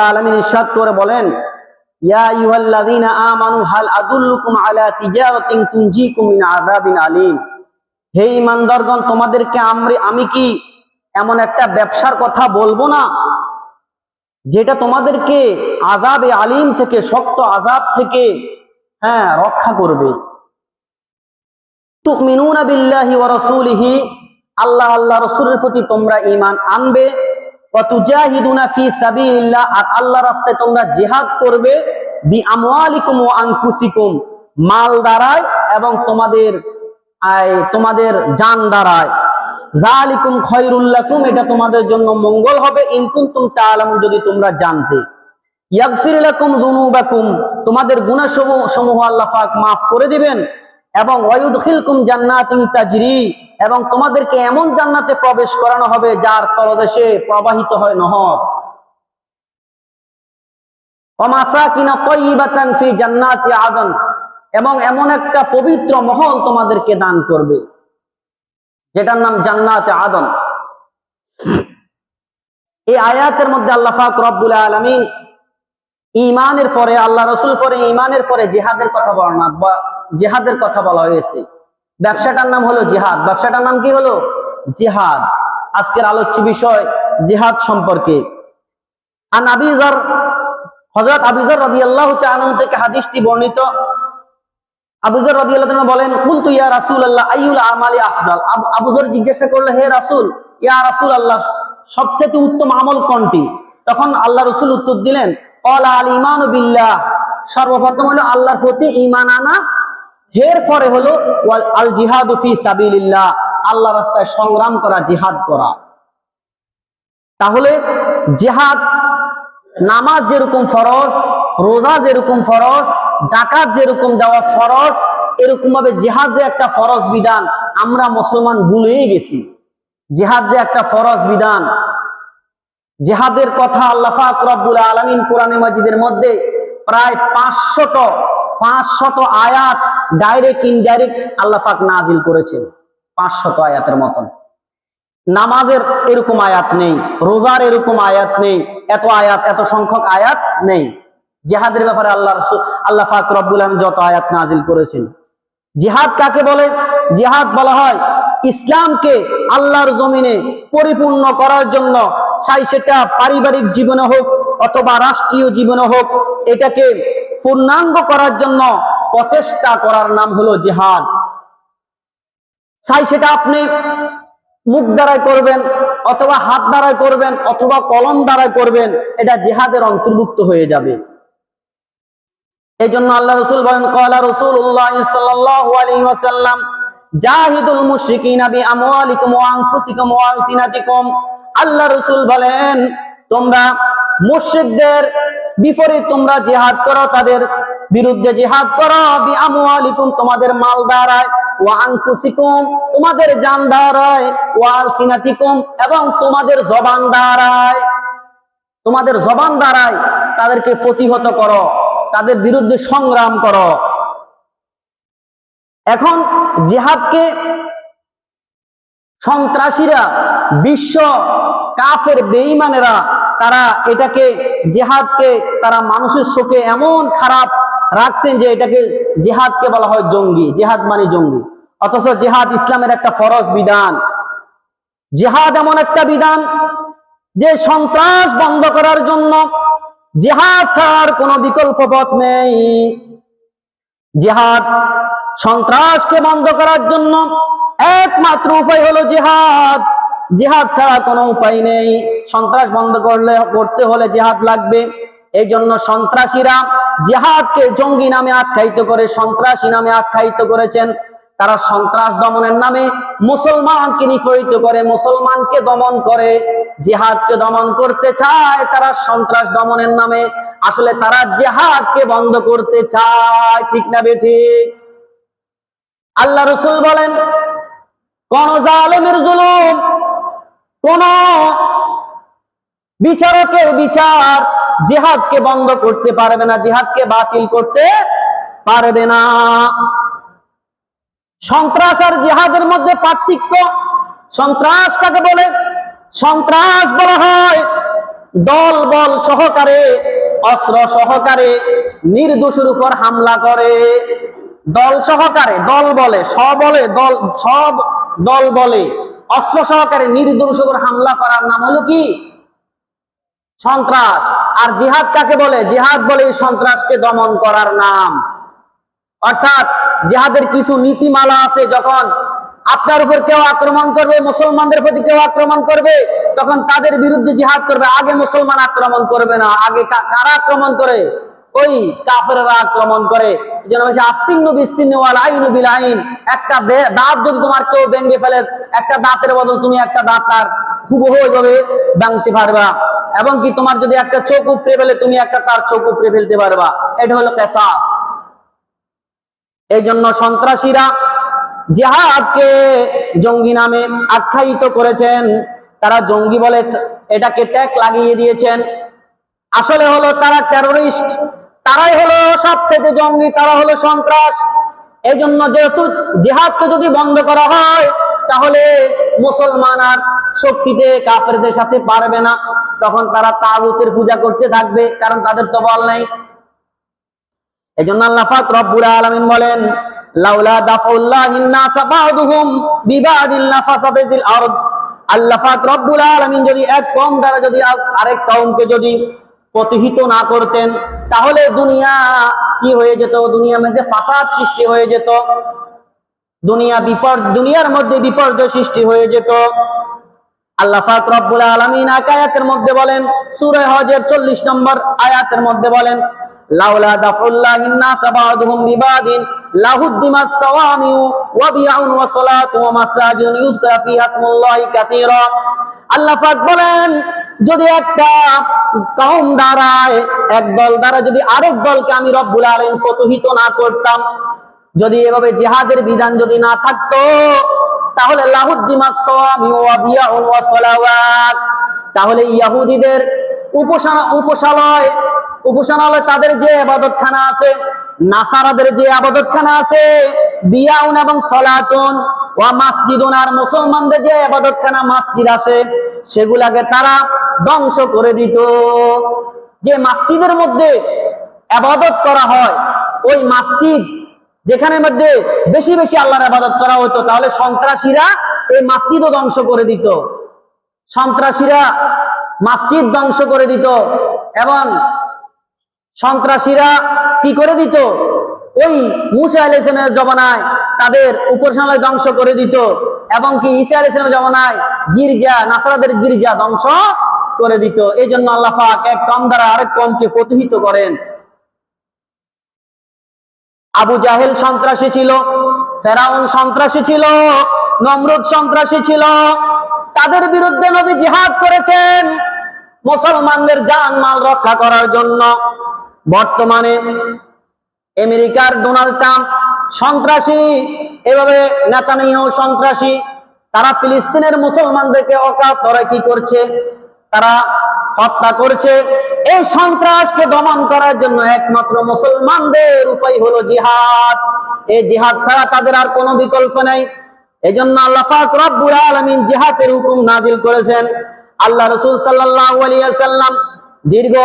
আলামিন ইরশাদ করে বলেন, ইয়া আইয়ুহাল্লাযীনা আমানু হাল আদুল্লুকুম আলা তিজারাতিন তুনজিকুম মিন আযাবিন আলীম। হে ঈমানদারগণ, তোমাদেরকে আমি কি এমন একটা ব্যবসার কথা বলবো না যেটা তোমাদেরকে আযাবে আলীম থেকে, শক্ত আযাব থেকে রক্ষা করবে। তুমিনুনা বিল্লাহি ওয়া রাসূলিহি, আল্লাহ রাসূলের প্রতি তোমরা ঈমান আনবে। ওয়া তুজাহিদুনা ফি সাবিলিল্লাহ, আর আল্লাহর রাস্তায় তোমরা জিহাদ করবে। বিআমওয়ালিকুম ওয়া আনফুসিকুম, মাল দ্বারায় এবং তোমাদের জান দ্বারায়। যালিকুম খায়রুল লাকুম, এটা তোমাদের জন্য মঙ্গল হবে। ইন কুনতুম তাআলামুন, যদি তোমরা জানতে। ইয়াগফির লাকুম যুনুবাকুম, তোমাদের গুনাহসমূহ আল্লাহ পাক maaf করে দিবেন। এবং ওয়ায়ুদখিলকুম জান্নাতিন তাজরি, এবং তোমাদেরকে এমন জান্নাতে প্রবেশ করানো হবে যার তলদেশে প্রবাহিত হয় নহর। ওয়া মাসাকিনা তাইয়িবাতান ফি জান্নাতি আদন, এবং এমন একটা পবিত্র মহল তোমাদেরকে দান করবে যেটার নাম জান্নাতে আদন। এই আয়াতের মধ্যে আল্লাহ পাক রব্বুল আলামিন ঈমানের পরে, আল্লাহ রাসূল পরে, ঈমানের পরে জিহাদের কথা বলা হয়েছে। ব্যবসাটার নাম হলো জিহাদ। ব্যবসাটার নাম কি হলো? জিহাদ। আজকের আলোচ্য বিষয় জিহাদ সম্পর্কে। আন আবি যর, হযরত আবু যর রাদিয়াল্লাহু তাআলা থেকে হাদিসটি বর্ণিত। আবু যর রাদিয়াল্লাহু তাআলা বলেন, কুলতু ইয়া রাসূলুল্লাহ আইয়ুল আমালি আফজাল। আবু যর জিজ্ঞাসা করলো, হে রাসূল, ইয়া রাসূলুল্লাহ, সবচেয়ে উত্তম আমল কোনটি? তখন আল্লাহ রাসূল উত্তর দিলেন, ক্বালা আল ঈমানু বিল্লাহ, সর্বপ্রথম হলো আল্লাহর প্রতি ঈমান আনা। এরপরে হলো আল জিহাদু ফি সাবিলিল্লাহ, আল্লাহর রাস্তায় সংগ্রাম করা, জিহাদ করা। তাহলে জিহাদ, নামাজ যেরকম ফরজ, রোজা যেরকম ফরজ, যাকাত যেরকম দেওয়া ফরজ, এরকম ভাবে জিহাদ যে একটা ফরজ বিধান, আমরা মুসলমান ভুলেই গেছি। জিহাদ যে একটা ফরজ বিধান। জিহাদের কথা আল্লাহ পাক রব্বুল আলামিন কোরআনে মাজিদের মধ্যে প্রায় 500 আয়াত ডাইরেক্ট ইনডাইরেক্ট আল্লাহ পাক নাজিল করেছেন। 500 আয়াতের মতন। নামাজের এরকম আয়াত নেই, রোজার এরকম আয়াত নেই, এত সংখ্যক আয়াত নেই। জিহাদের ব্যাপারে আল্লাহ পাক রব্বুল আলামিন যত আয়াত নাজিল করেছেন। জিহাদ কাকে বলে? জিহাদ বলা হয় ইসলামকে আল্লাহর জমিনে পরিপূর্ণ করার জন্য, চাই সেটা পারিবারিক জীবনে হোক অথবা রাষ্ট্রীয় জীবনে হোক, এটাকে পূর্ণাঙ্গ করার জন্য প্রচেষ্টা করার নাম হলো জিহাদ। চাই সেটা আপনি মুখ দ্বারাই করবেন অথবা হাত দ্বারাই করবেন অথবা কলম দ্বারাই করবেন, এটা জিহাদের অন্তর্ভুক্ত হয়ে যাবে। এই জন্য আল্লাহ রাসূল বলেন, ক্বালা রাসূলুল্লাহ সাল্লাল্লাহু আলাইহি ওয়াসাল্লাম, জাহিদুল মুশরিকিনা বিআমওয়ালিকুম ওয়া আনফুসিকুম ওয়া আলসিনাতিকুম। আল্লাহ রাসূল বলেন, তোমরা মুশরিকদের বিপরীত তোমরা জিহাদ করো, তাদের বিরুদ্ধে জিহাদ করো। বিআমওয়ালিকুম, তোমাদের মাল দ্বারায়, ওয়া আনফুসিকুম, তোমাদের জান দ্বারায়, ওয়া আলসিনাতিকুম, এবং তোমাদের জবান দ্বারায়। তোমাদের জবান দ্বারায় তাদেরকে প্রতিহত করো, তাদের বিরুদ্ধে সংগ্রাম করো। এখন জিহাদকে সন্ত্রাসীরা, বিশ্ব কাফের বেঈমানেরা, তারা এটাকে জিহাদকে তারা মানুষের চোখে এমন খারাপ রাখছেন যে এটাকে জিহাদকে বলা হয় জঙ্গি। জিহাদ মানে জঙ্গি। অথচ জিহাদ ইসলামের একটা ফরজ বিধান। জিহাদ এমন একটা বিধান যে সন্ত্রাস বন্ধ করার জন্য জিহাদ ছাড়ার কোনো বিকল্প পথ নেই। জিহাদ, সন্ত্রাসকে বন্ধ করার জন্য একমাত্র উপায় হলো জিহাদ। জিহাদ ছাড়া কোনো উপায় নেই। সন্ত্রাস বন্ধ করতে হলে জিহাদ লাগবে। এই জন্য সন্ত্রাসীরা জিহাদকে জঙ্গি নামে আখ্যায়িত করে, সন্ত্রাসী নামে আখ্যায়িত করেছেন। তারা সন্ত্রাস দমনের নামে মুসলমানকে নিপীড়িত করে, মুসলমানকে দমন করে। জিহাদকে দমন করতে চায় তারা সন্ত্রাস দমনের নামে, আসলে তারা জিহাদকে বন্ধ করতে চায়। ঠিক না বেঠিক? আল্লাহ রাসূল বলেন, কোন জালেমের জুলুম, কোন বিচারকের বিচার জিহাদকে বন্ধ করতে পারবে না, জিহাদকে বাতিল করতে পারবে না। সন্ত্রাস আর জিহাদের মধ্যে পার্থক্য। সন্ত্রাস কাকে বলে? সন্ত্রাস বলা হয় দল বল সহকারে, অস্ত্র সহকারে নির্দোষের উপর হামলা করে। দল সহকারে, দল বলে, সব দল বলে, অস্ত্র সহকারে নির্দোষের উপর হামলা করার নাম হলো কি? সন্ত্রাস। আর জিহাদ কাকে বলে? জিহাদ বলে সন্ত্রাসকে দমন করার নাম। অর্থাৎ জিহাদের কিছু নীতিমালা আছে। যখন আপনার উপর কেউ আক্রমণ করবে, মুসলমানদের প্রতি কেউ আক্রমণ করবে, তখন তাদের বিরুদ্ধে জিহাদ করবে। আগে মুসলমান আক্রমণ করবে না। আগে কারা আক্রমণ করে? ওই কাফেররা আক্রমণ করে। যেন বলছে আসিন্নু বিসিন্নি ওয়াল আইনু বিল আইন। একটা দাঁত যদি তোমার কেউ ভেঙে ফেলে, একটা দাঁতের বদল তুমি একটা দাঁত তার হুবহু ওইভাবে ভাঙতে পারবা। এবং কি তোমার যদি একটা চোখ উপড়ে ফেলে, তুমি একটা তার চোখ উপড়ে ফেলতে পারবা। এটা হলো কিসাস। এই জন্য সন্ত্রাসীরা জিহাদকে জঙ্গি নামে আখ্যায়িত করেছেন। তারা জঙ্গি বলে এটাকে ট্যাগ লাগিয়ে দিয়েছেন। আসলে হলো তারা টেরোরিস্ট। তারাই হলো সবচেয়ে জঙ্গি, তারা হলো সন্ত্রাস। এই জন্য যেহেতু জিহাদকে যদি বন্ধ করা হয়, তাহলে মুসলমান আর শক্তিতে কাফেরদের সাথে পারবে না। তখন তারা তাগুতের পূজা করতে থাকবে, কারণ তাদের তো বল নাই। এই জন্য আল্লাহ পাক রব্বুল আলামিন বলেন, লাউলা দাফাউল্লাহিন নাস বা'দুহুম বিবাদিন লাফাসাদাতিল আরদ। আল্লাহ পাক রব্বুল আলামিন যদি এক কওম দ্বারা যদি আরেক কওমকে যদি প্রতিহিত না করতেন, তাহলে দুনিয়া কি হয়ে যেত? দুনিয়ার মধ্যে ফাসাদ সৃষ্টি হয়ে যেত, দুনিয়ার মধ্যে বিপর্যয় সৃষ্টি হয়ে যেত। আল্লাহ পাক রব্বুল আলামিন আয়াতের মধ্যে বলেন, সূরা হজের 40 নম্বর আয়াতের মধ্যে বলেন, লাউলা দাফুল্লাহিন নাস বা'দুহুম বিবাদিন লাহুদ্দিমাস সাওয়ামিউ ওয়া বিআউন ওয়া সালাতু ওয়া মাসাজিদুন ইউযকারা ফিহা ইসমুল্লাহি কাসীরা। আল্লাহ পাক বলেন, যদি একটা কওম দ্বারায়, এক দল দ্বারা যদি আরেক দলকে আমি রব্বুল আলামিন প্রতিহিত না করতাম, যদি এভাবে জিহাদের বিধান যদি না থাকতো, তাহলে লাহুদ্দিমাস সাওয়ামিউ ওয়া বিআউন ওয়া সালাওয়াত, তাহলে ইহুদিদের উপাসনালয় তাদের যে ইবাদতখানা আছে, নাসারাদের যে ইবাদতখানা আছে, বিয়াউন এবং সালাতুন ওয়া মাসজিদুন, আর মুসলমানদের যে ইবাদতখানা মসজিদ আছে, সেগুলাকে তারা ধ্বংস করে দিত। যে মসজিদের মধ্যে ইবাদত করা হয়, ওই মসজিদ যেখানে মধ্যে বেশি বেশি আল্লাহর ইবাদত করা হতো, তাহলে সন্ত্রাসীরা এই মসজিদও ধ্বংস করে দিত। সন্ত্রাসীরা মসজিদ ধ্বংস করে দিত এবং সন্ত্রাসীরা কি করে দিত? ওই মুসা আলাইহিস সালামের জমানায় তাদের উপাসনালয় ধ্বংস করে দিত, এবং কি ঈসা আলাইহিস সালামের জমানায় গির্জা, নাসারাদের গির্জা ধ্বংস করে দিত। এই জন্য আল্লাহ পাক এক কওম দ্বারা আরেক কওমকে প্রতিহিত করেন। আবু জাহেল সন্ত্রাসী ছিল, ফেরাউন সন্ত্রাসী ছিল, নমরুদ সন্ত্রাসী ছিল। তাদের বিরুদ্ধে নবী জিহাদ করেছেন মুসলমানদের জানমাল রক্ষা করার জন্য। বর্তমানে আমেরিকার ডোনাল্ড ট্রাম্প সন্ত্রাসী, এভাবে নেতানিয়াহু সন্ত্রাসী। তারা ফিলিস্তিনের মুসলমানদেরকে অকাতরে কি করছে? তারা হত্যা করছে। এই সন্ত্রাসকে দমন করার জন্য একমাত্র মুসলমানদের উপায় হলো জিহাদ। এই জিহাদ ছাড়া তাদের আর কোনো বিকল্প নেই। এজন্য আল্লাহ পাক রব্বুল আলামিন জিহাদের হুকুম নাজিল করেছেন। আল্লাহ রাসূল সাল্লাল্লাহু আলাইহি ওয়াসাল্লাম দীর্ঘ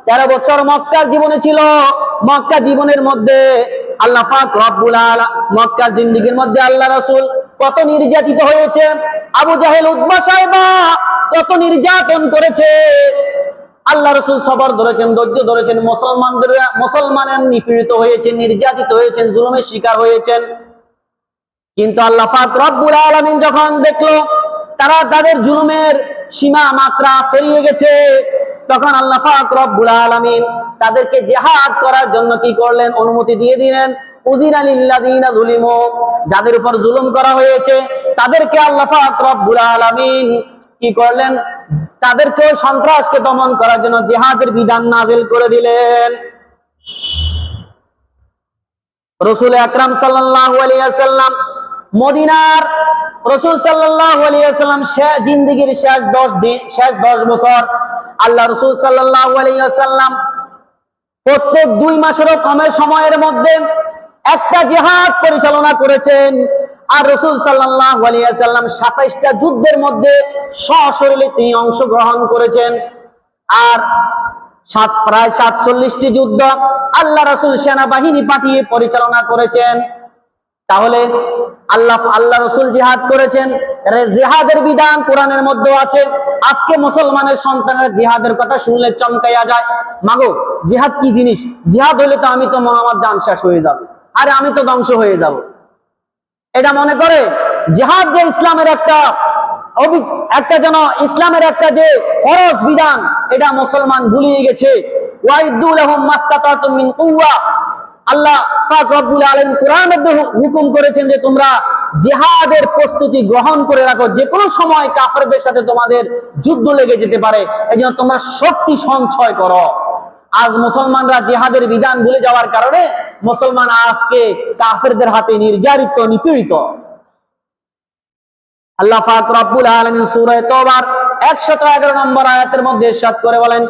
13 বছর মক্কার জীবনে ছিল। মক্কা জীবনের মধ্যে আল্লাহ পাক রব্বুল আলামিন, মক্কা জিন্দেগীর মধ্যে আল্লাহ রাসূল কত নির্যাতিত হয়েছে। আবু জাহেল, উতবা, সাইবা কত নির্যাতন করেছে। আল্লাহ রাসূল সবর ধরেছেন, ধৈর্য ধরেছেন। মুসলমানের নিপীড়িত হয়েছেন, নির্যাতিত হয়েছেন, জুলুমের শিকার হয়েছেন। কিন্তু আল্লাহ পাক রব্বুল আলামিন যখন দেখলো তারা তাদের জুলুমের সীমা মাত্রা পেরিয়ে গেছে, তখন আল্লাহ পাক রব্বুল আলামিন তাদেরকে জিহাদ করার জন্য কি করলেন? অনুমতি দিয়ে দিলেন। উযিনা লিল্লাযিনা যুলিমু, যাদের উপর জুলুম করা হয়েছে তাদেরকে আল্লাহ পাক রব্বুল আলামিন কি করলেন? তাদেরকে সন্ত্রাসকে দমন করার জন্য জিহাদের বিধান নাযিল করে দিলেন। রাসূল আকরাম সাল্লাল্লাহু আলাইহি ওয়াসাল্লাম, মদিনার রাসূল সাল্লাল্লাহু আলাইহি ওয়াসাল্লাম জিন্দেগীর শেষ 10 বছর আল্লাহ রাসূল সাল্লাল্লাহু আলাইহি ওয়াসাল্লাম প্রত্যেক 2 মাসেরও কমের সময়ের মধ্যে একটা জিহাদ পরিচালনা করেছেন। আর রাসূল সাল্লাল্লাহু আলাইহি ওয়াসাল্লাম 27টা যুদ্ধের মধ্যে সশরীরে তিনি অংশগ্রহণ করেছেন। আর প্রায় 47টি যুদ্ধ আল্লাহ রাসূল সেনাবাহিনী পাঠিয়ে পরিচালনা করেছেন। তাহলে আল্লাহ রাসূল জিহাদ করেছেন, জিহাদের বিধান কোরআনের মধ্যে আছে। আজকে মুসলমানের সন্তানরা জিহাদের কথা শুনলে চমকাইয়া যায়, মাগো জিহাদ কি জিনিস? জিহাদ হলে তো আমার জান শেষ হয়ে যাবে, আরে আমি তো ধ্বংস হয়ে যাব। এটা মনে করে জিহাদ যে ইসলামের একটা যেন ইসলামের একটা যে ফরজ বিধান, এটা মুসলমান ভুলিয়ে গেছে। ওয়াইদু লাহুম মাসতাতাতুম মিন কুওয়া, আল্লাহ পাক রব্বুল আলামিন কোরআনের মধ্যে হুকুম করেছেন যে তোমরা জিহাদের প্রস্তুতি গ্রহণ করে রাখো, যে কোনো সময় কাফেরদের সাথে তোমাদের যুদ্ধ লেগে যেতে পারে, এজন্য তোমরা শক্তি সঞ্চয় করো। আজ মুসলমানরা জিহাদের বিধান ভুলে যাওয়ার কারণে মুসলমান আজকে কাফেরদের হাতে নির্যাতিত, নিপীড়িত। আল্লাহ পাক রব্বুল আলামিন সূরা তাওবার 111 নম্বর আয়াতের মধ্যে ইরশাদ করে বলেন,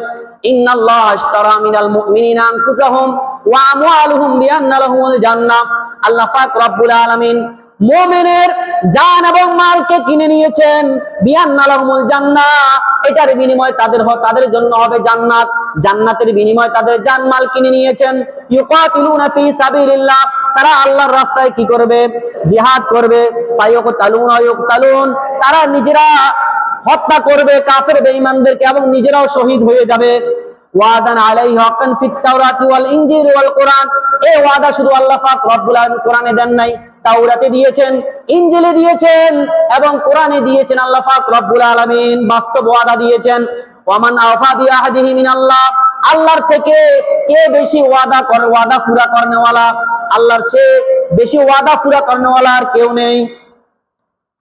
ইন্নাল্লাহা আশতারা মিনাল মুমিনিনা আনফুসাহুম ওয়া আমওয়ালুহুম বিআন্না লাহুমুল জান্নাহ। আল্লাহ পাক রব্বুল আলামিন মুমিনের জান এবং মালকে কিনে নিয়েছেন, বিআন্না লাহুমুল জান্নাহ, এটার বিনিময়ে তাদের জন্য হবে জান্নাত। জান্নাতের বিনিময়ে তাদের জান মাল কিনে নিয়েছেন। ইউকাতিলুনা ফি সাবিলিল্লাহ, তারা আল্লাহর রাস্তায় কি করবে? জিহাদ করবে। ফায়ুকতালুনা ইউকতালুন, তারা নিজেরা হত্যা করবে কাফের বেঈমানদেরকে এবং নিজেরাও শহীদ হয়ে যাবে। ওয়াদান আলাইহি হাক্কান ফিত তাওরাতি ওয়াল ইনজিল ওয়াল কোরআন, এই ওয়াদা শুধু আল্লাহ পাক রব্বুল আলামিন কোরআনে দেন নাই, তাওরাতে দিয়েছেন, ইনজিলে দিয়েছেন এবং কোরআনে দিয়েছেন। আল্লাহ পাক রব্বুল আলামিন বাস্তব ওয়াদা দিয়েছেন। ওয়ামান আওফা বিআহদিহি মিনাল্লাহ, আল্লাহর থেকে কে বেশি ওয়াদা পুরা করনেওয়ালা? আল্লাহর চেয়ে বেশি ওয়াদা পুরা করনেওয়ালা আর কেউ নেই।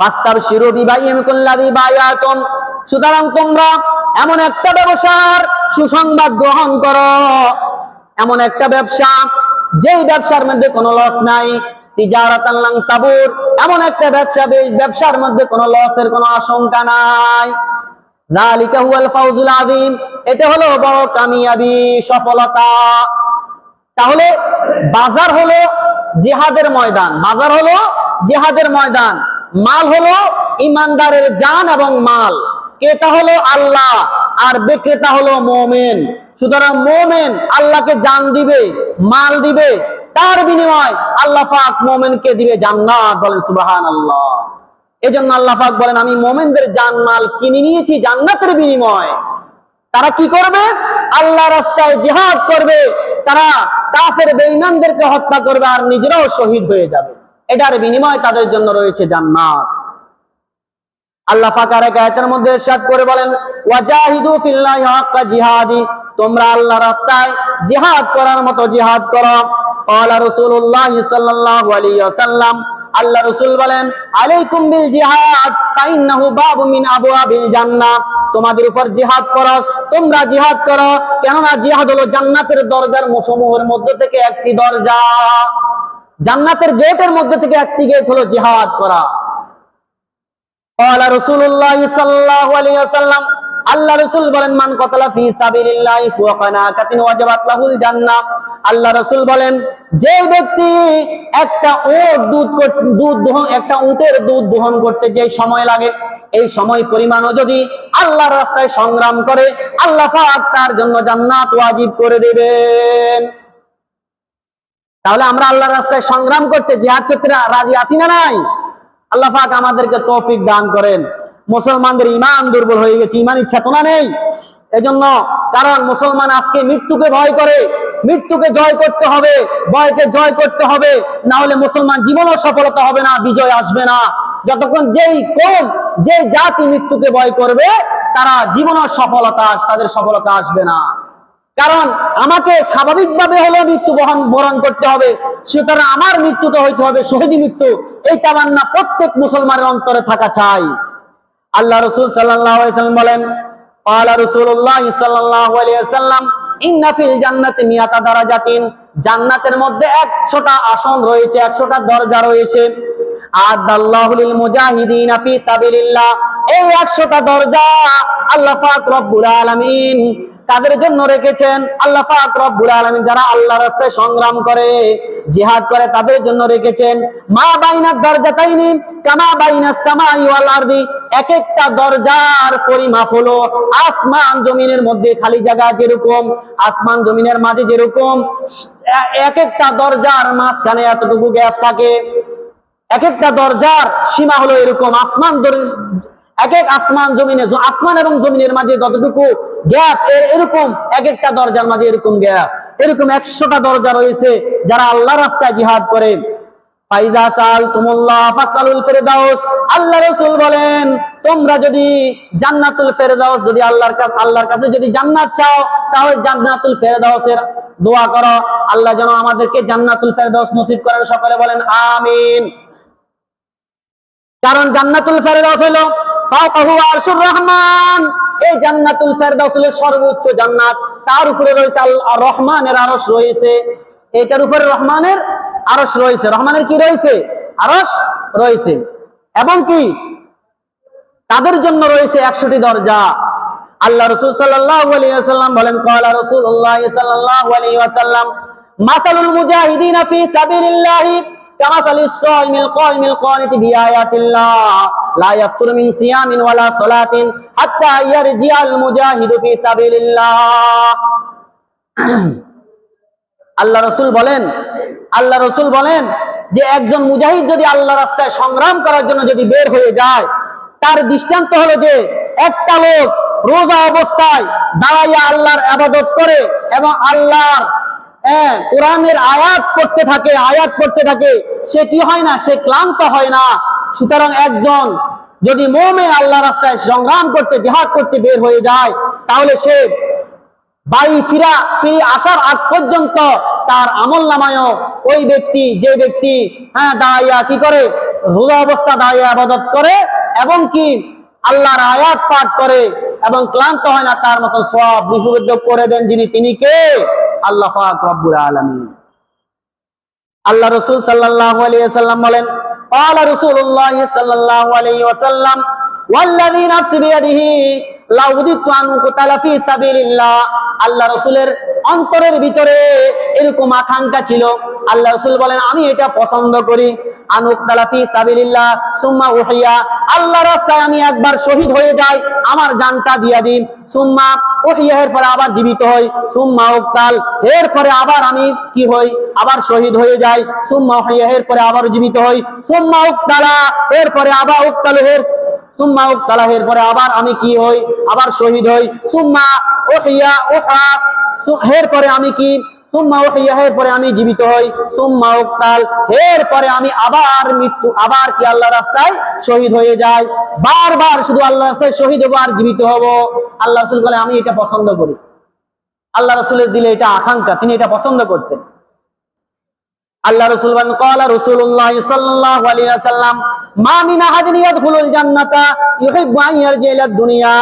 ফাস্তাবশিরু বিবাইয়িকুল্লাযী বায়াতুম, সুতরাং তোমরা এমন একটা ব্যবসার সুসংবাদ গ্রহণ করো, এমন একটা ব্যবসা যেই ব্যবসার মধ্যে কোনো লস নাই। তিজারাতান লান তাবুর, এমন একটা ব্যবসার মধ্যে কোনো লসের কোনো আশঙ্কা নাই। যালিকা হুয়াল ফাউজুল আযীম, এটা হলো বড় কামিয়াবি, সফলতা। তাহলে বাজার হলো জিহাদের ময়দান, বাজার হলো জিহাদের ময়দান। মাল হলো ইমানদারের জান এবং মাল, ক্রেতা হলো আল্লাহ আর বিক্রেতা হলো মুমিন। সুতরাং মুমিন আল্লাহকে জান দিবে, মাল দিবে, তার বিনিময় আল্লাহ পাক মুমিনকে দিবে জান্নাত। বলেন সুবহানাল্লাহ। এজন্য আল্লাহ পাক বলেন, আমি মুমিনদের জান মাল কিনে নিয়েছি জান্নাতের বিনিময়। তারা কি করবে? আল্লাহ রাস্তায় জিহাদ করবে, তারা কাফের বেঈমানদেরকে হত্যা করবে আর নিজেরাও শহীদ হয়ে যাবে। এটার বিনিময় তাদের জন্য রয়েছে জান্নাত। আল্লাহ পাক আরেক আয়াতের মধ্যে ইরশাদ করে বলেন, ওয়াজাহিদু ফিল্লাহি হাক্কা জিহাদি, তোমরা আল্লাহর রাস্তায় জিহাদ করার মতো জিহাদ করো। ক্বালা রাসূলুল্লাহ সাল্লাল্লাহু আলাইহি ওয়াসাল্লাম, আল্লাহ রাসূল বলেন, আলাইকুম বিল জিহাদ ফাইন্নাহু বাবু মিন আবওয়াবিল জান্নাহ, তোমাদের উপর জিহাদ ফরজ, তোমরা জিহাদ করো, কেননা জিহাদ হলো জান্নাতের দরজার সমূহের মধ্যে থেকে একটি দরজা। জান্নাতের গেটের মধ্যে থেকে একটি গেট হলো জিহাদ করা। ক্বালা রাসূলুল্লাহ সাল্লাল্লাহু আলাইহি ওয়াসাল্লাম, আল্লাহ রাসূল বলেন, মান কাতালা ফি সাবিলিল্লাহি ফাকানাকাতিন ওয়াজাবাত লাহুল জান্নাহ। আল্লাহ রাসূল বলেন, যে ব্যক্তি একটা উটের দুধ দহন করতে যে সময় লাগে, এই সময় পরিমাণও যদি আল্লাহর রাস্তায় সংগ্রাম করে, আল্লাহ পাক তার জন্য জান্নাত ওয়াজিব করে দেবেন। তাহলে আমরা আল্লাহর রাস্তায় সংগ্রাম করতে, জিহাদ করতে রাজি আছি না নাই? আল্লাহ পাক আমাদেরকে তৌফিক দান করেন। মুসলমানদের ঈমান দুর্বল হয়ে গেছে, ঈমানী চেতনা নেই। এজন্য কারণ মুসলমান আজকে মৃত্যুকে ভয় করে, মৃত্যুকে জয় করতে হবে, ভয়কে জয় করতে হবে, না হলে মুসলমান জীবনও সফলতা হবে না, বিজয় আসবে না। যতক্ষণ যে জাতি মৃত্যুকে ভয় করবে, তারা জীবনও তাদের সফলতা আসবে না। কারণ আমাকে স্বাভাবিকভাবে হলেও মৃত্যু বরণ করতে হবে, সুতরাং আমার মৃত্যুটা হইতে হবে শহীদ মৃত্যু। এই তামান্না প্রত্যেক মুসলমানের অন্তরে থাকা চাই। আল্লাহ রাসূল সাল্লাল্লাহু আলাইহি ওয়াসাল্লাম বলেন, ক্বালা রাসূলুল্লাহ সাল্লাল্লাহু আলাইহি ওয়াসাল্লাম, ইন্না ফিল জান্নাতি মিয়াতা দারাজাতিন, জান্নাতের মধ্যে 100টা আসন রয়েছে, 100টা দরজা রয়েছে। আদাল্লাহু লিল মুজাহিদিনা ফি সাবিলিল্লাহ, এই 100টা দরজা আল্লাহ পাক রব্বুল আলামিন তাদের জন্য রেখেছেন। আল্লাহ পাক রব্বুল আলামিন যারা আল্লাহর রাস্তায় সংগ্রাম করে, জিহাদ করে তাদের জন্য রেখেছেন মা বাইনা দরজাতাইনি কামা বাইনা সামাই ওয়াল আরদি, এক একটা দরজার পরিমাপ হলো আসমান জমিনের মধ্যে খালি জায়গা যেরকম, আসমান জমিনের মাঝে যেরকম এক একটা দরজার মাঝখানে এতটুকু গ্যাপ থাকে, এক একটা দরজার সীমা হলো এরকম। এক এক আসমান জমিনে, আসমান এবং জমিনের মাঝে যতটুকু গ্যাপ এরকম এক একটা দরজার মাঝে এরকম গ্যাপ, এরকম 100টা দরজা রয়েছে যারা আল্লাহ রাস্তায় জিহাদ করে। ফাইজা সালতুমুল্লাহ ফাসালুল ফিরদাউস, আল্লাহ রাসূল বলেন তোমরা যদি জান্নাতুল ফিরদাউস, যদি আল্লাহর কাছে যদি জান্নাত চাও তাহলে জান্নাতুল ফিরদাউসের দোয়া করো, আল্লাহ যেন আমাদেরকে জান্নাতুল ফিরদাউস নসিব করেন। সকলে বলেন আমিন। কারণ জান্নাতুল ফিরদাউস হলো ফাওকাহু আরশুর রহমান, এই জান্নাতুল ফিরদাউস হলো সর্বোচ্চ জান্নাত, তার উপরে রয়েছে আল্লাহর রহমানের আরশ রয়েছে, এটার উপরে রহমানের আরশ রয়েছে। রহমানের কি রয়েছে? আরশ রয়েছে। এবং কি তাদের জন্য রয়েছে 100টি দরজা। আল্লাহ রাসূল সাল্লাল্লাহু আলাইহি ওয়াসাল্লাম বলেন ক্বালা রাসূলুল্লাহ সাল্লাল্লাহু আলাইহি ওয়াসাল্লাম মাসালুল মুজাহিদিনা ফি সাবিলিল্লাহি কামাসালিস সাইমিল কাইমিল কানিতি বিআয়াতিল্লাহ লা ইয়াফতুরু মিন সিয়ামিন ওয়ালা সালাতিন হাত্তা ইয়ারজিআল মুজাহিদু ফি সাবিলিল্লাহ। আল্লাহ রাসূল বলেন যে একজন মুজাহিদ যদি আল্লাহ রাস্তায় সংগ্রাম করার জন্য যদি বের হয়ে যায়, তার দৃষ্টান্ত হলো যে একটা লোক রোজা অবস্থায় দাঁড়াইয়া আল্লাহর ইবাদত করে এবং আল্লাহর কোরআনের আয়াত পড়তে থাকে, সে কি হয় না? সে ক্লান্ত হয় না। সুতরাং একজন যদি মুমিন আল্লাহ রাস্তায় সংগ্রাম করতে, জিহাদ করতে বের হয়ে যায়, তাহলে সে বাড়ি ফিরে আসার আগ পর্যন্ত তার আমলনামায়ও ওই ব্যক্তি, যে ব্যক্তি দাঁড়াইয়া কি করে, রোজা অবস্থা দাঁড়াইয়া ইবাদত করে এবং কি আল্লাহর আয়াত পাঠ করে এবং ক্লান্ত হয় না, তার মতো সওয়াব লিপিবদ্ধ করে দেন যিনি, তিনি কে? আল্লাহ পাক রব্বুল আলামিন। আল্লাহ রাসূল সাল্লাল্লাহু আলাইহি ওয়াসাল্লাম বলেন ক্বালা রাসূলুল্লাহ সাল্লাল্লাহু আলাইহি ওয়াসাল্লাম ওয়াল্লাযী নাফসি বিয়াদিহি লাউ উদিতু আন কুতালা ফি সাবিলিল্লাহ। আল্লাহ রাসূলের অন্তরের ভিতরে এরকম আকাঙ্ক্ষা ছিল, আল্লাহ রাসূল বলেন আমি এটা পছন্দ করি, আনুকতালা ফি সাবিলিল্লাহ সুম্মা উহিয়া, আল্লাহ রাস্তায় আমি একবার শহীদ হয়ে যাই, আমার জানটা দিয়া দিন, সুম্মা উহিয়া, এরপরে আবার জীবিত হই, সুম্মা উকতাল, এরপরে আবার আমি কি হই? আবার শহীদ হয়ে যাই, সুম্মা উহিয়া, এরপরে আবার জীবিত হই, সুম্মা উকতালা, এরপরে আবার উকতাল, সুম্মা উকতালা, এরপরে আবার আমি কি হই? আবার শহীদ হই, সুম্মা উহিয়া উহা, এরপরে আমি কি? সুম্মা উহিয়া, এরপরে আমি জীবিত হই, সুম্মা উকতাল, এরপরে আমি আবার মৃত্যু, আবার কি আল্লাহ রাস্তায় শহীদ হয়ে যাই। বারবার শুধু আল্লাহ রাস্তায় শহীদ হবো আর জীবিত হব। আল্লাহ রাসূল বলে আমি এটা পছন্দ করি। আল্লাহ রাসূলের দিলে এটা আকাঙ্ক্ষা, তিনি এটা পছন্দ করতেন। আল্লাহ রাসূল বলেন ক্বালা রাসূলুল্লাহ সাল্লাল্লাহু আলাইহি ওয়াসাল্লাম মা মিন আহাদিন ইয়াদখুলুল জান্নাতা ইউহিব্বু আন ইয়ারজিআ ইলাদ দুনিয়া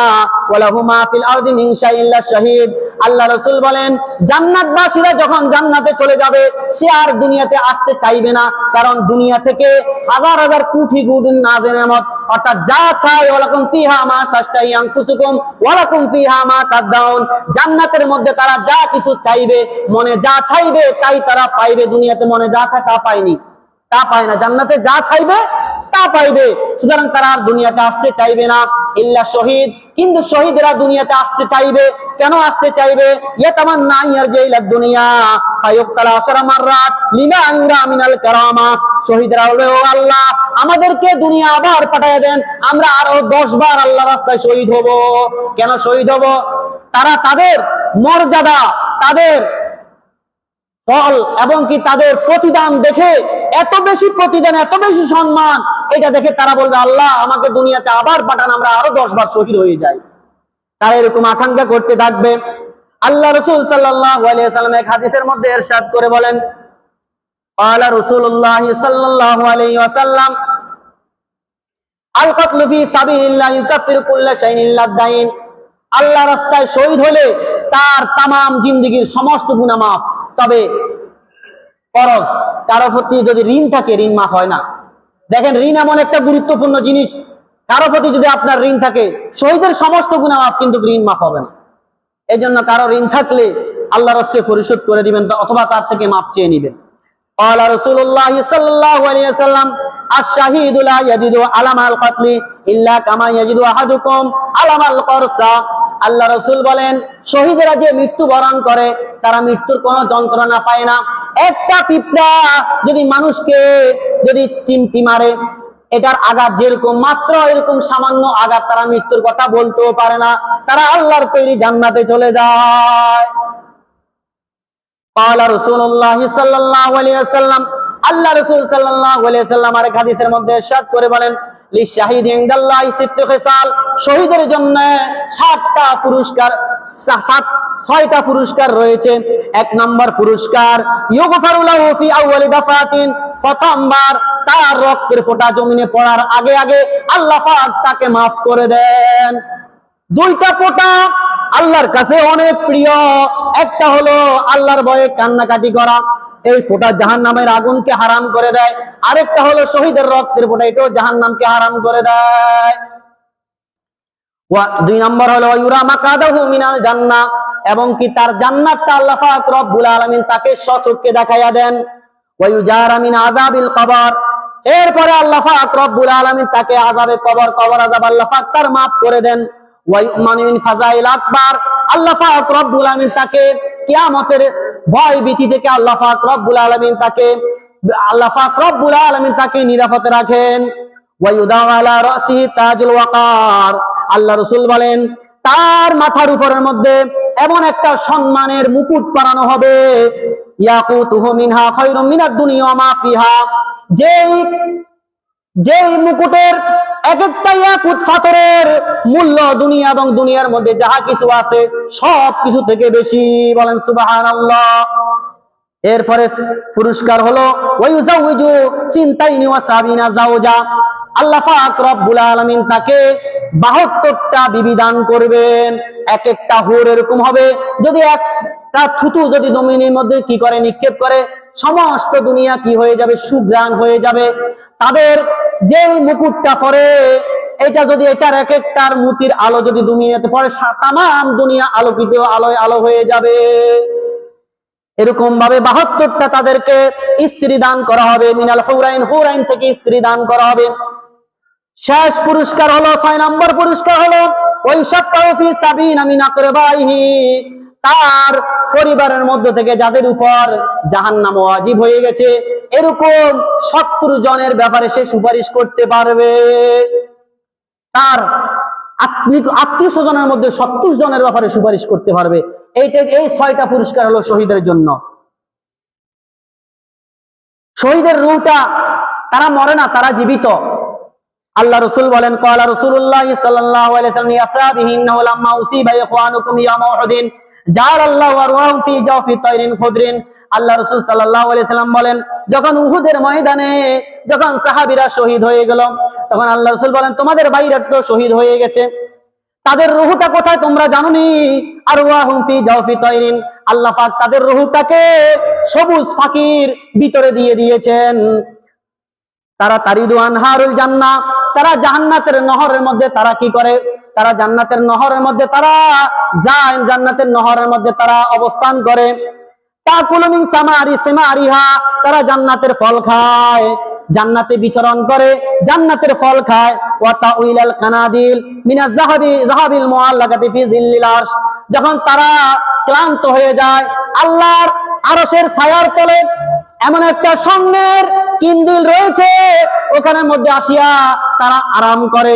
ওয়া লাহু মা ফিল আরদি মিন শাইইন ইল্লা শাহীদ। আল্লাহ রাসূল বলেন জান্নাতবাসীরা যখন জান্নাতে চলে যাবে, সে আর দুনিয়াতে আসতে চাইবে না, কারণ দুনিয়া থেকে হাজার হাজার কোটি কোটি নাজে নেয়ামত, অর্থাৎ যা চায় ওয়ালাকুম ফিহা মা তাশতাহি আনফুসুকুম ওয়ালাকুম ফিহা মা তাদউন, জান্নাতের মধ্যে তারা যা কিছু চাইবে, মনে যা চাইবে তাই তারা পাইবে। দুনিয়াতে মনে যা চায় তা পায়নি, তা পায় না, জান্নাতে যা চাইবে তা পাইবে। সুতরাং তারা আর দুনিয়াতে আসতে চাইবে না। ইল্লা শহীদ, কিন্তু শহীদরা দুনিয়াতে আসতে চাইবে। কেন আসতে চাইবে? ইয়াতামান্না ইয়ারজি ইলা দুনিয়া ফায়ুক্তালা 10 মাররাত লিমা ইউরা মিনাল কারামা। শহীদরা বলে ও আল্লাহ আমাদেরকে দুনিয়া আবার পাঠিয়ে দেন, আমরা আরো 10 বার আল্লাহর রাস্তায় শহীদ হব। কেন শহীদ হব? তারা তাদের মর্যাদা, তাদের ফল এবং কি তাদের প্রতিদান দেখে, এত বেশি প্রতিদান, এত বেশি সম্মান, এটা দেখে তারা বলবে আল্লাহ আমাকে দুনিয়াতে আবার পাঠান, আমরা আরো 10 বার শহীদ হয়ে যাই। তারা এরকম আকাঙ্ক্ষা করতে থাকবে। আল্লাহ রাসূল সাল্লাল্লাহু আলাইহি ওয়াসাল্লাম এক হাদিসের মধ্যে ইরশাদ করে বলেন ক্বালা রাসূলুল্লাহ সাল্লাল্লাহু আলাইহি ওয়াসাল্লাম আল কাতলু ফি সাবিলিল্লাহ ইউকাফিরু কুল্লা শাইইন ইল্লা দাইন। আল্লাহ রাস্তায় শহীদ হলে তার তামাম জিন্দেগীর সমস্ত গুনাহ মাফ, তবে ফরজ কারো প্রতি যদি ঋণ থাকে ঋণ মাফ হয় না। দেখেন ঋণ এমন একটা গুরুত্বপূর্ণ জিনিস, কারো প্রতি যদি আপনার ঋণ থাকে, শহীদের সমস্ত গুনাহ মাফ কিন্তু ঋণ মাফ হবে না। এই জন্য কারো ঋণ থাকলে আল্লাহর রাস্তায় পরিশোধ করে দিবেন অথবা তার থেকে মাফ চেয়ে নিবেন। قال رسول الله صلى الله عليه وسلم الشهيد لا يجد علم القتل إلا كما يجد أحدكم علم القرص। আল্লাহ রাসূল বলেন, শহীদরা যে মৃত্যুবরণ করে তারা মৃত্যুর কোনো যন্ত্রণা পায় না। একটা পিঁপড়া যদি মানুষকে যদি চিমটি মারে, এটার আঘাত যেরকম, মাত্র এরকম সামান্য আঘাত, তারা মৃত্যুর কথা বলতেও পারে না, তারা আল্লাহর তৈরি জান্নাতে চলে যায়। قال رسول الله صلى الله عليه وسلم, আল্লাহ রাসূল সাল্লাল্লাহু আলাইহি ওয়াসাল্লাম আরেক হাদিসের মধ্যে ইরশাদ করে বলেন, লিশাহিদি ইনদাল্লাহি সিত্তু খিসাল, শহীদের জন্য 7টা পুরস্কার, 6টা পুরস্কার রয়েছে। এক নম্বর পুরস্কার, ইউগফারু লাহু ফি আউয়ালি দাফাতিন, প্রথমবার তার রক্তের ফোঁটা জমিনে পড়ার আগে আগে আল্লাহ পাক তাকে মাফ করে দেন। 2টা ফোঁটা আল্লাহর কাছে অনেক প্রিয়। একটা হলো আল্লাহর ভয়ে কান্নাকাটি করা, এই ফোঁটা জাহান্নামের আগুনকে হারাম করে দেয়। আরেকটা হলো শহীদের রক্তের ফোঁটা, এটাও জাহান্নামকে হারাম করে দেয়। 2 নম্বর হলো ইউরা মাকাদাহু মিনাল জান্নাহ, এবং কি তার জান্নাতটা আল্লাহ পাক রব্বুল আলামিন তাকে সচক্ষে দেখাইয়া দেন। ওয়া ইউজারা মিন আযাবিল কবর, এরপরে আল্লাহ পাক রব্বুল আলামিন তাকে আযাবে কবর, কবর আযাব আল্লাহ পাক তার মাফ করে দেন। ওয়া ইউমানু মিন ফাযাইল আকবার, আল্লাহ পাক রব্বুল আলামিন তাকে কিয়ামতের ভয় ভীতি থেকে আল্লাহ পাক রব্বুল আলামিন তাকে নিরাপদে রাখেন। ওয়া ইউদাউ আলা রাসিহি তাজুল ওয়াকার, আল্লাহ রাসূল বলেন তার মাথার উপরের মধ্যে এমন একটা সম্মানের মুকুট পরানো হবে, ইয়াকুতুহু মিনহা খায়রুম মিনাদ দুনিয়া ওয়া মা ফিহা, যেই মুকুটের এক একটা ইয়াকুত পাথরের মূল্য দুনিয়া এবং দুনিয়ার মধ্যে যাহা কিছু আছে সব কিছু থেকে বেশি। বলেন সুবহানাল্লাহ। এরপরে পুরস্কার হলো ওয়ায়ুজাউজু সিনতাইনি ওয়া সাবিনা জাওজা, আল্লাহ পাক রব্বুল আলামিন তাকে 72টা বিবি দান করবেন। এক একটা হুর এরকম হবে, যদি একটা থুতু যদি জমিনের মধ্যে কি করে নিক্ষেপ করে, সমস্ত দুনিয়া কি হয়ে যাবে, সুঘ্রাণ হয়ে যাবে। তাদের যে মুকুটটা পরে, এটা যদি এটার এক একটার মুতির আলো যদি দুনিয়াতে পড়ে, তামাম দুনিয়া আলোকিত আলোয় আলো হয়ে যাবে। এরকম ভাবে 72টা তাদেরকে স্ত্রী দান করা হবে, মিনাল হুরাইন, হুরাইন থেকে স্ত্রী দান করা হবে। শেষ পুরস্কার হলো 6 নম্বর পুরস্কার হলো ওয়াইশাক্কাউ ফি সাবিনা মিন আকরাবাইহি, তার পরিবারের মধ্য থেকে যাদের উপর জাহান্নাম ওয়াজিব হয়ে গেছে এরকম 70 জনের ব্যাপারে সে সুপারিশ করতে পারবে। তার আত্মীয় স্বজনের মধ্যে 70 জনের ব্যাপারে সুপারিশ করতে পারবে। এই 6টা পুরস্কার হলো শহীদের জন্য। শহীদের রূহটা তারা মরে না, তারা জীবিত। আল্লাহ রাসূল বলেন, ক্বালা রাসূলুল্লাহ সাল্লাল্লাহু আলাইহি ওয়াসাল্লাম লিআসহাবিহি ইন্নাহু লাম্মা উসিবা ইখওয়ানুকুম ইয়াওমা উহুদিন জাআলাল্লাহু আরওয়াহুম ফি জাওফি তায়রিন খুদরিন। আল্লাহ রাসূল সাল্লাল্লাহু আলাইহি ওয়াসাল্লাম বলেন, যখন উহুদের ময়দানে যখন সাহাবীরা শহীদ হয়ে গেল, তখন আল্লাহ রাসূল বলেন, তোমাদের ভাইরা তো শহীদ হয়ে গেছে, তাদের রূহটা কোথায় তোমরা জানোনি? আরওয়াহুম ফি জাওফি তায়রিন, আল্লাহ পাক তাদের রূহটাকে সবুজ পাখির ভিতরে দিয়ে দিয়েছেন। তারা তারিদু আনহারুল জান্নাহ, তারা জান্নাতের নহরের মধ্যে তারা কি করে, তারা জান্নাতের নহরের মধ্যে তারা যায়, জান্নাতের নহরের মধ্যে তারা অবস্থান করে। তাকুলু মিন সিমারিহা, তারা জান্নাতের ফল খায়, জান্নাতে বিচরণ করে, জান্নাতের ফল খায়। ওয়া তাউইলাল কানাদিল মিনাজ যাহাবিল মুআল্লাকাতি ফি জিল্লিল আরশ, যখন তারা ক্লান্ত হয়ে যায় আল্লাহর আরশের ছায়ার তলে এমন একটা স্বর্ণের কিন্দিল রয়েছে, ওখানের মধ্যে আসিয়া তারা আরাম করে,